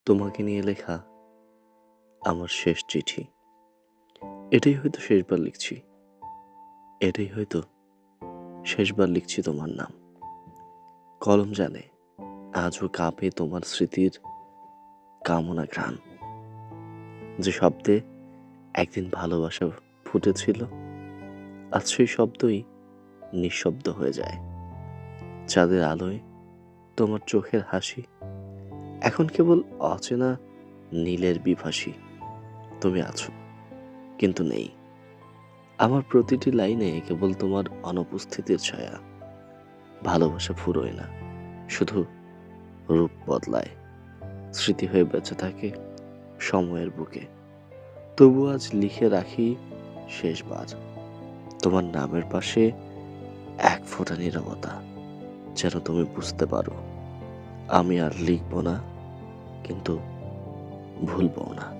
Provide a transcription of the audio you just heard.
তোমাকে নিয়ে লেখা আমার শেষ চিঠি। এটাই হয়তো শেষবার লিখছি। এটাই হয়তো শেষবার লিখছি তোমার নাম। কলম জানে আজও কাঁপে তোমার স্মৃতির কামনা ঘ্রাণ। যে শব্দে একদিন ভালোবাসা ফুটেছিল, আজ সেই শব্দই নিঃশব্দ হয়ে যায়। চাঁদের আলোয় তোমার চোখের হাসি এখন কেবল অচেনা নীলের বিভাসী। তুমি আছো কিন্তু নেই। আমার প্রতিটি লাইনে কেবল তোমার অনুপস্থিতির ছায়া। ভালোবাসা ফুরোয় না, শুধু রূপ বদলায়। স্মৃতি হয়ে বেঁচে থাকে সময়ের বুকে। তবু আজ লিখে রাখি শেষবার তোমার নামের পাশে এক ফোঁটা নীরবতা, যেন তুমি বুঝতে পারো আমি আর লিখব না, কিন্তু ভুলবও না।